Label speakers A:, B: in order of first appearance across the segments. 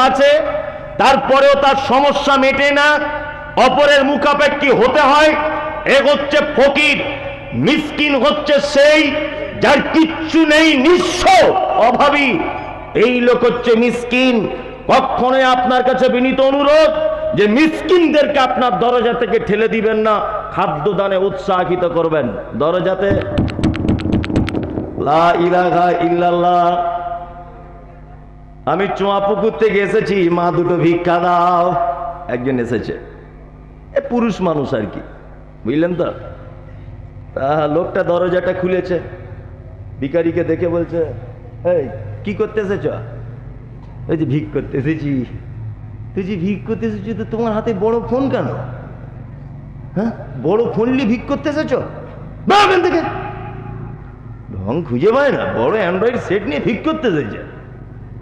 A: আছে, তারপরেও তার সমস্যা মেটে না, অপরের মুখাপেক্ষী হতে হয়। এ হচ্ছে ফকির। মিসকিন হচ্ছে সেই যার কিচ্ছু নেই, নিঃস্ব, অভাবী। এই লোক হচ্ছে মিসকিন। কখনোই আপনার কাছে বিনীত অনুরোধ যে মিসকিনদেরকে আপনার দরজা থেকে ঠেলে দিবেন না, খাদ্য দানে উৎসাহিত করবেন। দরজাতে লা ইলাহা ইল্লাল্লাহ। আমি চুয়াপুকুর থেকে এসেছি, মা দুটো ভিক্ষা দাও। একজন এসেছে, এ পুরুষ মানুষ আর কি, বুঝলেন তো। লোকটা দরজাটা খুলেছে, ভিখারিকে দেখে বলছে, এই কি করতে এসেছ? এই যে ভিক করতে এসেছি। তুই যে ভিক করতে এসেছি, তো তোমার হাতে বড় ফোন কেন? হ্যাঁ, বড় ফোন নিয়ে ভিক করতে এসেছ? এখান থেকে ঢং খুঁজে পায় না, বড় অ্যান্ড্রয়েড সেট নিয়ে ভিক করতে এসেছে।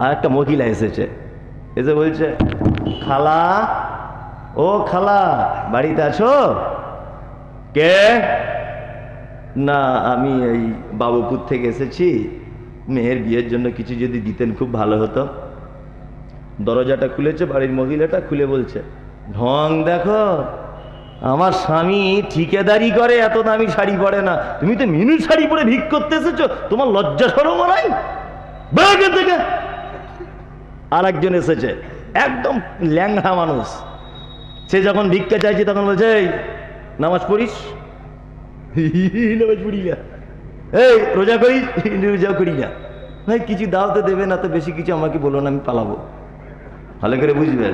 A: আর একটা মহিলা এসেছে, এসে বলছে, খালা, ও খালা, বাড়িতে আছো? কে? না, আমি এই বাবুপুর থেকে এসেছি, মেয়ের বিয়ের জন্য কিছু যদি দিতেন খুব ভালো হতো। দরজাটা খুলেছে, বাড়ির মহিলাটা খুলে বলছে, ঢং দেখো, আমার স্বামী ঠিকাদারি করে, এত দামি শাড়ি পরে না, তুমি তো মিনু শাড়ি পরে ভিক করতে এসেছো, তোমার লজ্জা শরম নাই? থেকে আর একজন এসেছে, একদম ল্যাংড়া মানুষ। সে যখন ভিক্ষা চাইছে তখন বলছে, এই নামাজ পড়িস? নামাজ পড়ি না। এই রোজা করিস? রোজা করি না। ভাই কিছু দাওতে দেবে না তো, বেশি কিছু আমাকে বলো না, আমি পালাবো। ভালো করে বুঝবেন,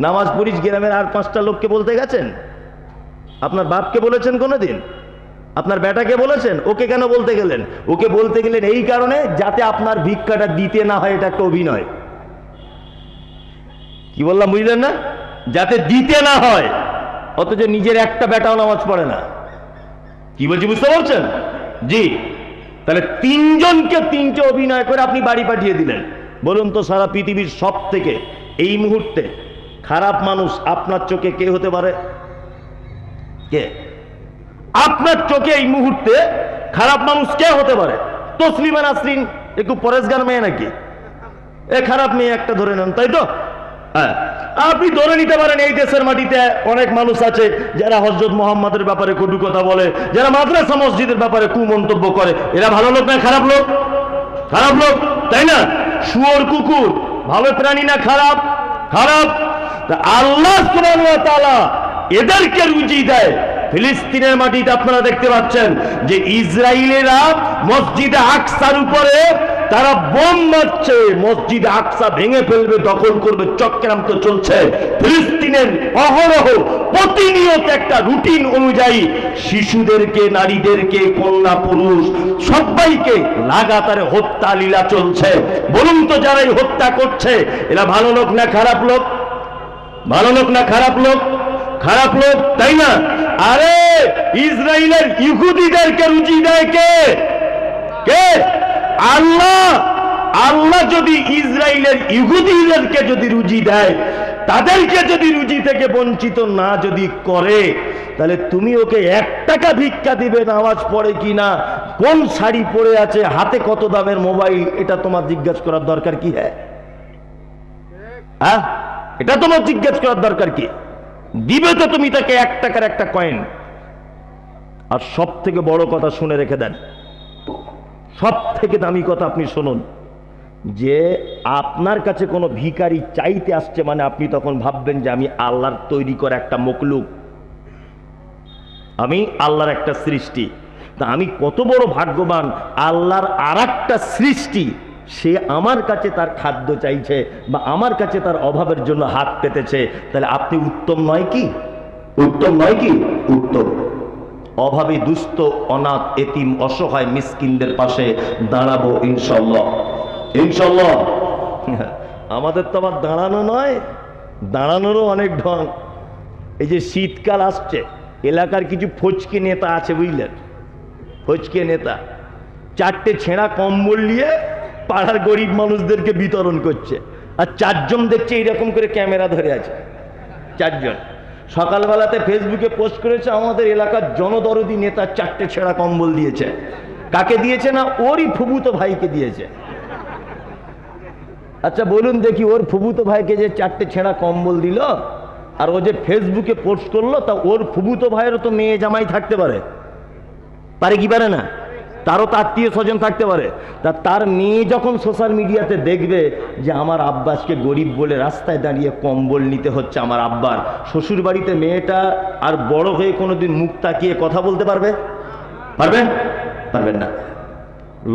A: নামাজ পড়িস গ্রামের আর 5টা লোককে বলতে গেছেন? আপনার বাপকে বলেছেন কোনোদিন? আপনার বেটাকে বলেছেন? ওকে কেন বলতে গেলেন? ওকে বলতে গেলেন এই কারণে যাতে আপনার ভিক্ষাটা দিতে না হয়। এটা একটা অভিনয়। কি বললাম বুঝলেন না? যাতে দিতে না হয়, অথচ নিজের একটা বেটাও নামাজ পড়ে না। কি বলছি বুঝতে পারছেন? জি। তাহলে 3 জনকে 3টে অভিনয় করে আপনি বাড়ি পাঠিয়ে দিলেন। বলুন তো, সারা পৃথিবীর সব থেকে এই মুহূর্তে খারাপ মানুষ আপনার চোখে কে হতে পারে? কে আপনার চোখে এই মুহূর্তে খারাপ মানুষ কে হতে পারে? তসলিমা নাসরিন একটু পরেশগার মেয়ে নাকি? এ খারাপ মেয়ে একটা ধরে নেন, তাই তো? হ্যাঁ, আপনি ধরে নিতে পারেন এই দেশের মাটিতে অনেক মানুষ আছে যারা হযরত মুহাম্মাদের ব্যাপারে কটু কথা বলে, যারা মাদ্রাসা মসজিদের ব্যাপারে কুমন্তব্য করে। এরা ভালো লোক না খারাপ লোক? খারাপ লোক, তাই না? শুয়োর কুকুর ভালো প্রাণী না খারাপ? খারাপ। আল্লাহ সুবহানাহু ওয়া তাআলা এদেরকে রুজি দেয়। ফিলিস্তিনের মাটিতে আপনারা দেখতে পাচ্ছেন যে ইসরায়েলেরা মসজিদে আকসার উপরে তারা বোম মারছে, মসজিদে আকসা ভেঙে ফেলবে, দখল করবে, চক্রান্ত চলছে। ফিলিস্তিনের অহরহ প্রতিনিয়ত একটা রুটিন অনুযায়ী শিশুদেরকে, নারীদেরকে, কন্যা পুরুষ সবাইকে লাগাতারে হত্যা লীলা চলছে। বলুন তো, যারা এই হত্যা করছে এরা ভালো লোক না খারাপ লোক? ভালো লোক না খারাপ লোক? খারাপ লোক, তাই না? আরে ইসরায়েলের ইহুদিদেরকে রুজি দেয় কে? কে? আল্লাহ। আল্লাহ যদি ইসরায়েলের ইহুদিদেরকে যদি রুজি দেয়, তাদেরকে যদি রুজি থেকে বঞ্চিত না যদি করে, তাহলে তুমি ওকে 1 টাকা ভিক্ষা দিবে, নামাজ পড়ে কিনা, কোন শাড়ি পরে আছে, হাতে কত দামের মোবাইল, এটা তোমার জিজ্ঞাসা করার দরকার কি? হ্যাঁ, এটা তোমার জিজ্ঞাসা করার দরকার কি? দিবে তো তুমি তাকে 1 টাকার একটা কয়েন। আর সব থেকে বড় কথা শুনে রেখে দেন, সব থেকে দামি কথা আপনি শুনুন, যে আপনার কাছে কোনো ভিখারি চাইতে আসছে মানে আপনি তখন ভাববেন যে আমি আল্লাহর তৈরি করা একটা মখলুক, আমি আল্লাহর একটা সৃষ্টি। তা আমি কত বড় ভাগ্যবান, আল্লাহর আরেকটা সৃষ্টি সে আমার কাছে তার খাদ্য চাইছে বা আমার কাছে তার অভাবের জন্য হাত পেতেছে। তাহলে আপনি উত্তম নয় কি? উত্তম নয় কি? উত্তম। অভাবী, দুস্থ, অনাথ, এতিম, অসহায়, মিসকিনদের পাশে দাঁড়াবো ইনশাআল্লাহ। ইনশাআল্লাহ। আমাদের তো আবার দাঁড়ানো নয়, দাঁড়ানোরও অনেক ঢং। এই যে শীতকাল আসছে, এলাকার কিছু ফচকে নেতা আছে, বুঝলেন? ফচকে নেতা 4টে ছেঁড়া কম্বল নিয়ে পাড়ার গরিব মানুষদেরকে বিতরণ করছে। আর 4 জন দেখছে এইরকম করে ক্যামেরা ধরে আছে। 4 জন সকালবেলাতে ফেসবুকে পোস্ট করেছে, আমাদের এলাকার জনদরদি নেতা 4টে ছেঁড়া কম্বল দিয়েছে। কাকে দিয়েছে? না ওরই ফুফুতো ভাইকে দিয়েছে। আচ্ছা বলুন দেখি, ওর ফুফুতো ভাইকে যে 4টে ছেঁড়া কম্বল দিল আর ও যে ফেসবুকে পোস্ট করলো, তা ওর ফুফুতো ভাইয়েরও তো মেয়ে জামাই থাকতে পারে, পারে কি পারে না? তারও তো আত্মীয় স্বজন থাকতে পারে। তা তার মেয়ে যখন সোশ্যাল মিডিয়াতে দেখবে যে আমার আব্বাসকে গরিব বলে রাস্তায় দাঁড়িয়ে কম্বল নিতে হচ্ছে আমার আব্বার, শ্বশুর বাড়িতে মেয়েটা আর বড় হয়ে কোনোদিন মুখ তাকিয়ে কথা বলতে পারবে? পারবেন? পারবেন না।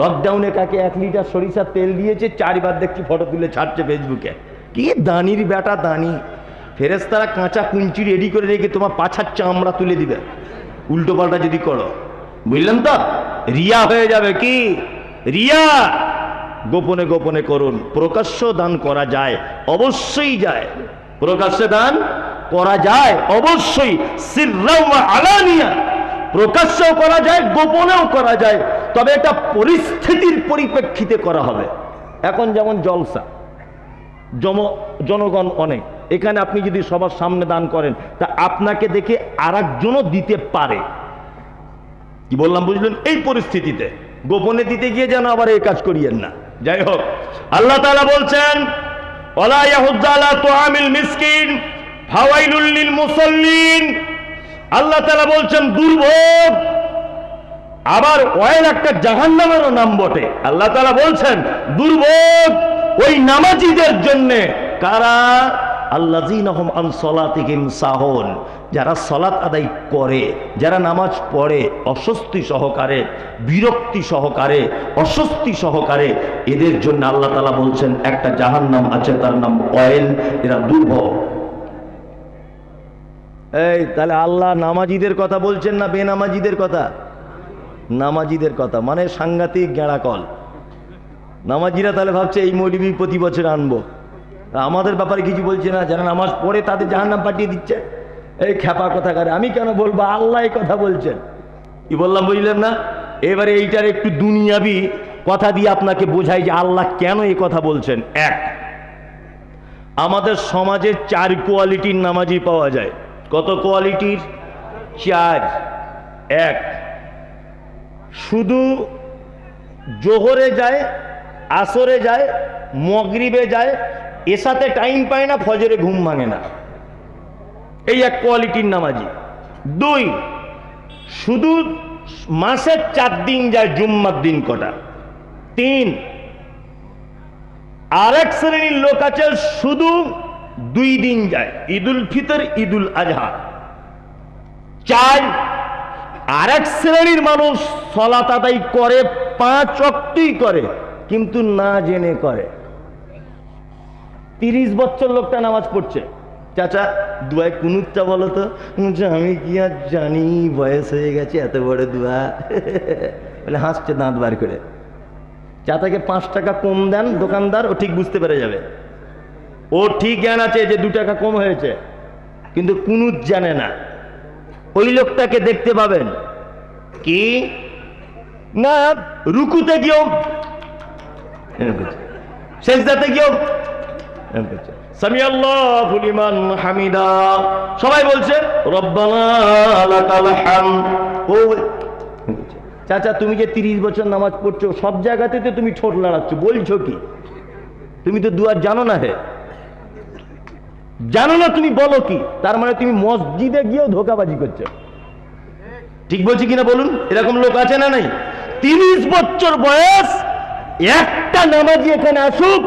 A: লকডাউনে কাকে 1 লিটার সরিষার তেল দিয়েছে, 4 বার দেখছি ফটো তুলে ছাড়ছে ফেসবুকে। কি দানির বেটা দানি! ফেরেশতারা কাঁচা কুঞ্চি রেডি করে রেখে তোমার পাছার চামড়া তুলে দিবে উল্টো পাল্টা যদি করো, বুঝলেন তো? রিয়া হয়ে যাবে। কি রিয়া? গোপনে গোপনে করুন। প্রকাশ্য দান করা যায়, অবশ্যই যায়। প্রকাশ্যে দান করা যায় অবশ্যই, সিররা ওয়া আলানিয়া, প্রকাশ্যেও করা যায়, গোপনেও করা যায়, তবে এটা পরিস্থিতির পরিপ্রেক্ষিতে করা হবে। এখন যেমন জলসা, জনগণ অনেক, এখানে আপনি যদি সবার সামনে দান করেন তা আপনাকে দেখে আরেকজনও দিতে পারে। কি বললাম বুঝলেন? এই পরিস্থিতিতে গোপনে দিতে গিয়ে যেন আবার এই কাজ করিয়েন না। যাই হোক, আল্লাহ তাআলা বলছেন ওয়ালা ইয়াহুজ্জু আলা তুআমিল মিসকিন ফাওয়াইলুল লিল মুসাল্লিন। আল্লাহ তাআলা বলছেন দুর্ভোগ, আবার ওয়াইল একটা জাহান্নামেরও নাম বটে। আল্লাহ তাআলা বলছেন দুর্ভোগ ওই নামাজীদের জন্য। কারা? আল্লাযীনা হুম আন সালাতিহিম সাহুন, যারা সালাত আদায় করে, যারা নামাজ পড়ে অস্বস্তি সহকারে, বিরক্তি সহকারে, অস্বস্তি সহকারে, এদের জন্য আল্লাহ তাআলা বলছেন একটা জাহান্নাম আছে, তার নাম ওয়াইল। এরা দুর্ভোগ। এই তাহলে আল্লাহ নামাজীদের কথা বলছেন না বেনামাজীদের কথা? নামাজীদের কথা, মানে সাংঘাতিক গেঁড়াকল। নামাজিরা তাহলে ভাবছে এই মৌলবী প্রতি বছর আনবো, আমাদের ব্যাপারে কিছু বলছে না। যারা নামাজ পড়ে তাদের জাহান্নাম পাঠিয়ে দিচ্ছে। এই খ্যাপা কথা করে আমি কেন বলবো? আল্লাহ এই কথা বলছেন। কি বললাম বুঝলেন না? এবারে এইটার একটু দুনিয়াবি কথা দিয়ে আপনাকে বোঝাই যে আল্লাহ কেন এই কথা বলছেন। এক, আমাদের সমাজে 4 কোয়ালিটির নামাজি পাওয়া যায়। কত কোয়ালিটির? 4। 1, শুধু জোহরে যায়, আসরে যায়, মাগরিবে যায়, এসাতে টাইম পায় না, ফজরে ঘুম ভাঙে না, এই 1 কোয়ালিটির নামাজি। 2, শুধু মাসে 4 দিন যায়, জুম্মার দিন কটা। 3, আরেক শ্রেণীর লোক আছে শুধু 2 দিন যায়, ঈদুল ফিতর, ঈদুল আজহা। 4, আরেক শ্রেণীর মানুষ সালাত আদায় করে, 5 ওয়াক্তই করে, কিন্তু না জেনে করে। 30 বছর লোকটা নামাজ পড়ছে। চাচা দুয়ায় কুনুতটা বলো তো। আমি কি আর জানি, বয়স হয়ে গেছে, এত বড় দুয়া। বলে হাসছে দাঁত বার করে। চাচাকে 5 টাকা কম দেন দোকানদার, ও ঠিক বুঝতে পেরে যাবে। ও ঠিক জ্ঞান আছে যে 2 টাকা কম হয়েছে, কিন্তু কুনুত জানে না। ওই লোকটাকে দেখতে পাবেন কি না রুকুতে গিয়েও, সেজদাতে গিয়েও সামি আল্লাহু লিমান হামিদা, সবাই বলছে রব্বানা লাকাল হামদ। ও চাচা তুমি যে 30 বছর নামাজ পড়ছো, সব জায়গাতে তো তুমি ঠোঁট লড়াচ্ছ, বলছো কি? তুমি তো দুয়া জানো না। হে জানো না, তুমি বলো কি? তার মানে তুমি মসজিদে গিয়েও ধোঁকাবাজি করছো। ঠিক বলছি কিনা বলুন? এরকম লোক আছে না নাই? 30 বছর বয়স, একটা নামাজি এখানে আসুক,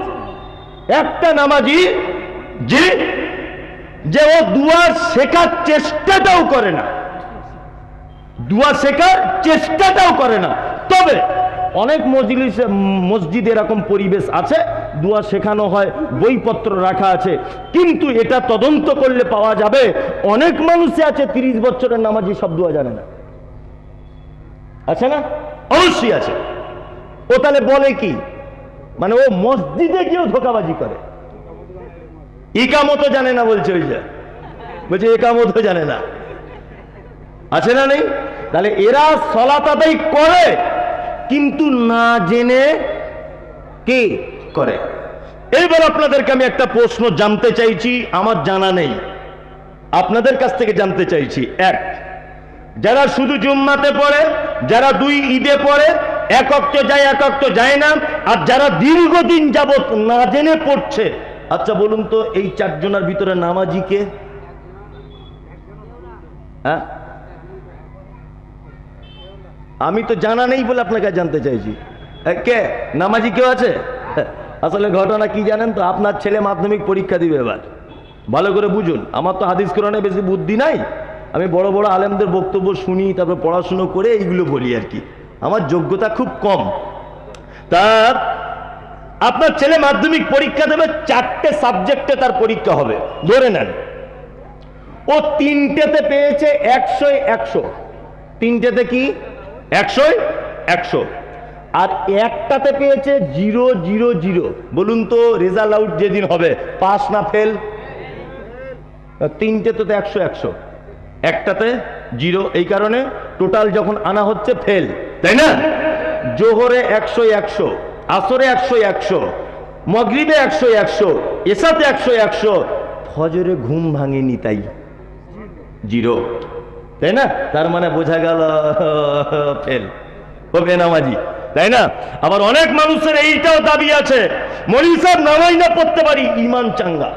A: একটা নামাজি যে ও দুয়া শেখার চেষ্টাটাও করে না, দুয়া শেখার চেষ্টাটাও করে না। তবে অনেক মসজিদে এরকম পরিবেশ আছে, দুয়া শেখানো হয়, বইপত্র রাখা আছে, কিন্তু এটা তদন্ত করলে পাওয়া যাবে অনেক মানুষই আছে 30 বছরের নামাজি, সব দুয়া জানে না। আছে না? অবশ্যই আছে। ও তাহলে বলে কি? মানে ও মসজিদে গিয়েও ধোঁকাবাজি করে, ইকামতও জানে না বলছে। ওই যে বলছে ইকামতও জানে না। আছে না নেই? তাহলে এরা সালাত আদায় করে কিন্তু না জেনে কি করে। এইবার আপনাদেরকে আমি একটা প্রশ্ন জানতে চাইছি, আমার জানা নেই, আপনাদের কাছ থেকে জানতে চাইছি। 1, যারা শুধু জুম্মাতে পড়ে, যারা 2 ঈদে পড়ে, এক ওয়াক্ত যায় এক ওয়াক্ত যায় না, আর যারা দীর্ঘদিন যাবত না জেনে পড়ছে, আচ্ছা বলুন তো এই চারজনের ভিতরে নামাজি কে? হ্যাঁ, আমি তো জানা নেই বলে আপনাকে জানতে চাইছি, কে নামাজি কেউ আছে? আসলে ঘটনা কি জানেন তো, আপনার ছেলে মাধ্যমিক পরীক্ষা দিবে এবার, ভালো করে বুঝুন। আমার তো হাদিস কোরআনে বেশি বুদ্ধি নাই, আমি বড় বড় আলেমদের বক্তব্য শুনি, তারপর পড়াশুনো করে এইগুলো বলি আর কি, আমার যোগ্যতা খুব কম। তা আপনার ছেলে মাধ্যমিক পরীক্ষা দেবে, 4টে সাবজেক্টে তার পরীক্ষা হবে, ধরে নেন ও 3টেতে পেয়েছে 100-100, 3টেতে কি 100-100, আর একটাতে পেয়েছে 0-0-0। বলুন তো রেজাল্ট আউট যেদিন হবে পাস না ফেল? 3টেতে তো 100-100, একটাতে 0, এই কারণে টোটাল যখন আনা হচ্ছে ফেল, তাই না? জোহরে 100-100, আসরে 100-100, মাগরিবে 100-100, এশাতে 100-100, ফজরে ঘুম ভাঙেনি তাই 0, তাই না? তার মানে বোঝা গেল ফেল, ও বেনামাজি, তাই না? আবার অনেক মানুষের এইটাও দাবি আছে, মৌলভী সাহেব নামাই না পড়তে পারি, ঈমান চাঙ্গা,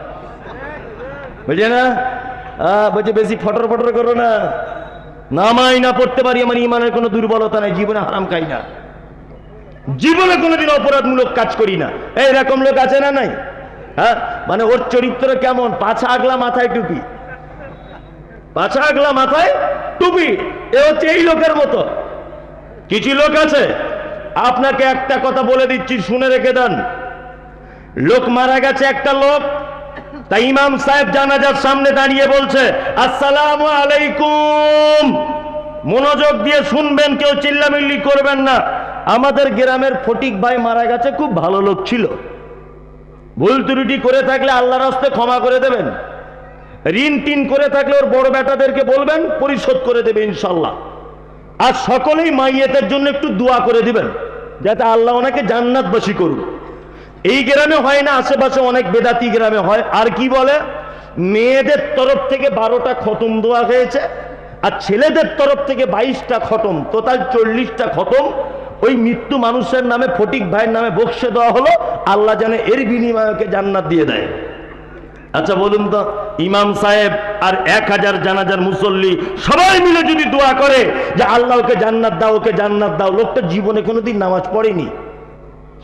A: বুঝে না? বলছে বেশি ফটর ফটর করো না, নামাই না পড়তে পারি, আমার ঈমানের কোনো দুর্বলতা নাই, জীবনে হারাম খাই না, জীবনে কোনোদিন অপরাধমূলক কাজ করি না, এইরকম লোক আছে না নাই? হ্যাঁ, মানে ওর চরিত্র কেমন? পাছা আগলা মাথায় টুপি, পাছা আগলা মাথায় টুপি, এ হচ্ছে এই লোকের মতো। কিছু লোক আছে, আপনাকে একটা কথা বলে দিচ্ছি, শুনে রেখে দেন। লোক মারা গেছে একটা লোক, তাই ইমাম সাহেব জানাজার সামনে দাঁড়িয়ে বলছে আসসালামু আলাইকুম, মনোযোগ দিয়ে শুনবেন, কেউ চিল্লামিল্লি করবেন না। আমাদের গ্রামের ফটিক ভাই মারা গেছে, খুব ভালো লোক ছিল, ভুল ত্রুটি করে থাকলে আল্লাহর রাস্তে ক্ষমা করে দেবেন, ঋণ টিন করে থাকলে ওর বড় বেটাদেরকে বলবেন পরিশোধ করে দেবে ইনশাল্লাহ। আর সকলেই মাইয়েতের জন্য একটু দোয়া করে দিবেন, যাতে আল্লাহ ওনাকে জান্নাতবাসী করুন। এই গ্রামে হয় না, আশেপাশে অনেক বেদাতি গ্রামে হয়। আর কি বলে, মেয়েদের তরফ থেকে 12টা খতম দোয়া হয়েছে, আর ছেলেদের তরফ থেকে 22টা খতম, টোটাল 40টা খতম ওই মৃত্যু মানুষের নামে, ফটিক ভাইয়ের নামে বক্সে দেওয়া হলো, আল্লাহ যেন এর বিনিময়কে জান্নাত দিয়ে দেয়। আচ্ছা বলুন তো, ইমাম সাহেব আর 1000 জানাজার মুসল্লি সবাই মিলে যদি দোয়া করে যে আল্লাহ ওকে জান্নাত দাও, ওকে জান্নাত দাও, লোকটা জীবনে কোনোদিন নামাজ পড়েনি,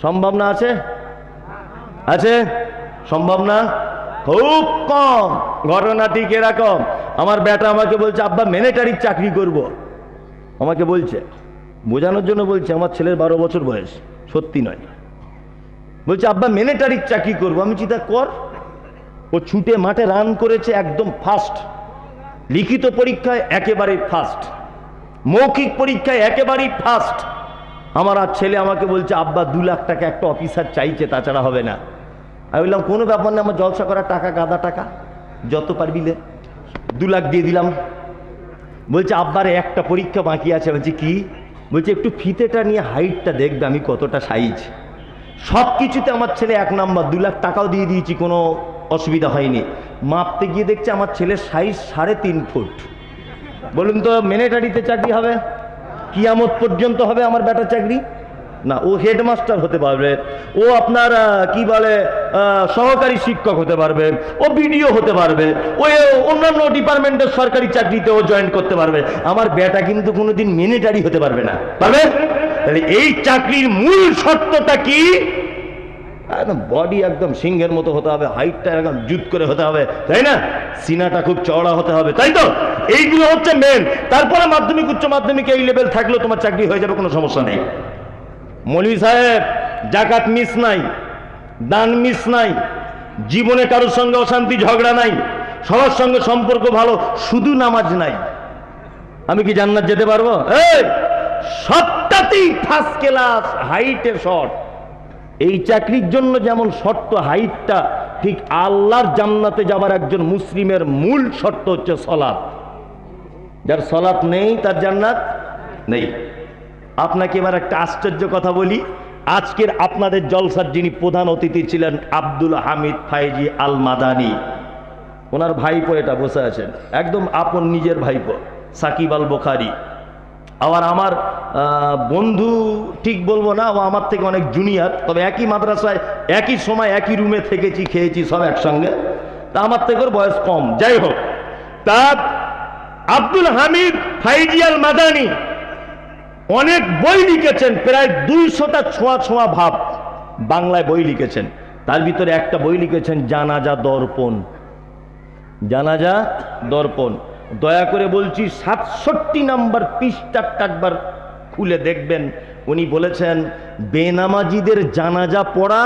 A: সম্ভব না? আছে? আছে? সম্ভব না? খুব কম। ঘটনা ঠিক এরকম, আমার বেটা আমাকে বলছে আব্বা মিলিটারির চাকরি করব, আমাকে বলছে, বোঝানোর জন্য বলছে, আমার ছেলের 12 বছর বয়স, সত্যি নয়, বলছে আব্বা মিলিটারির চাকরি করব। আমি চিন্তা কর, ও ছুটে মাঠে রান করেছে, একদম ফার্স্ট, লিখিত পরীক্ষায় একেবারেই ফার্স্ট, মৌখিক পরীক্ষায় একেবারেই ফার্স্ট। আমার আর ছেলে আমাকে বলছে আব্বা 2 লাখ টাকা একটা অফিসার চাইছে, তাছাড়া হবে না। আমি বললাম কোনো ব্যাপার না, আমার জলসা করার টাকা, গাদা টাকা, যত পারবি 2 লাখ দিয়ে দিলাম। বলছে আব্বার একটা পরীক্ষা বাকি আছে। বলছি কি? বলছে একটু ফিতেটা নিয়ে হাইটটা দেখবে আমি কতটা সাইজ। সব কিছুতে আমার ছেলে 1 নাম্বার, 2 লাখ টাকাও দিয়ে দিয়েছি, কোনো অসুবিধা হয়নি। মাপতে গিয়ে দেখছে আমার ছেলের সাইজ 3.5 ফুট। বলুন তো মিলিটারিতে চাকরি হবে? কিয়ামত পর্যন্ত হবে আমার বেটার চাকরি? না, ও হেডমাস্টার হতে পারবে, ও আপনার কি বলে সহকারী শিক্ষক হতে পারবে, ও বিডিও হতে পারবে, ও অন্যান্য ডিপার্টমেন্টের সরকারি চাকরিতে ও জয়েন করতে পারবে। আমার বেটা কিন্তু কোনোদিন মিলিটারি হতে পারবে না, পারবে? তাহলে এই চাকরির মূল শর্তটা কি? একদম বডি একদম সিংহের মতো হতে হবে, হাইটটা একদম জুত করে হতে হবে, তাই না? সিনাটা খুব চওড়া হতে হবে, তাই তো? এইগুলো হচ্ছে মেন। তারপরে মাধ্যমিক, উচ্চ মাধ্যমিক এই লেভেল থাকলেও তোমার চাকরি হয়ে যাবে, কোনো সমস্যা নেই। মৌলভী সাহেব জাকাত মিস নাই, দান মিস নাই, জীবনে কারোর সঙ্গে অশান্তি ঝগড়া নাই, সবার সঙ্গে সম্পর্ক ভালো, শুধু নামাজ নাই, আমি কি জান্নাত যেতে পারবো? এই সবটাতেই ফার্স্ট ক্লাস, হাইটে শর্ট। এই চাকরির জন্য যেমন শর্ত হাইটটা, ঠিক আল্লাহর জান্নাতে যাবার একজন মুসলিমের মূল শর্ত হচ্ছে সলাত। যার সলাত নেই তার জান্নাত নেই। আপনাকে এবার একটা আশ্চর্য কথা বলি। আজকের আপনাদের জলসার যিনি প্রধান অতিথি ছিলেন আব্দুল হামিদ ফাইজি আল মাদানি, ওনার ভাইপো এটা বসে আছেন, একদম আপন নিজের ভাইপো, সাকিব আল বুখারী। আবার আমার বন্ধু ঠিক বলবো না, ও আমার থেকে অনেক জুনিয়র, তবে একই মাদ্রাসায় একই সময় একই রুমে থেকেছি, খেয়েছি সব একসঙ্গে, তা আমার থেকে ওর বয়স কম। যাই হোক, তা আব্দুল হামিদ ফাইজি আল মাদানি অনেক বই লিখেছেন, প্রায় 200টা ছোঁয়া ছোঁয়া ভাব বাংলায় বই লিখেছেন। তার ভিতরে একটা বই লিখেছেন জানাজা দর্পণ। জানাজা দর্পণ, দয়া করে বলছি 67 নম্বর পৃষ্ঠাটা একবার খুলে দেখবেন। উনি বলেছেন বেনামাজিদের জানাজা পড়া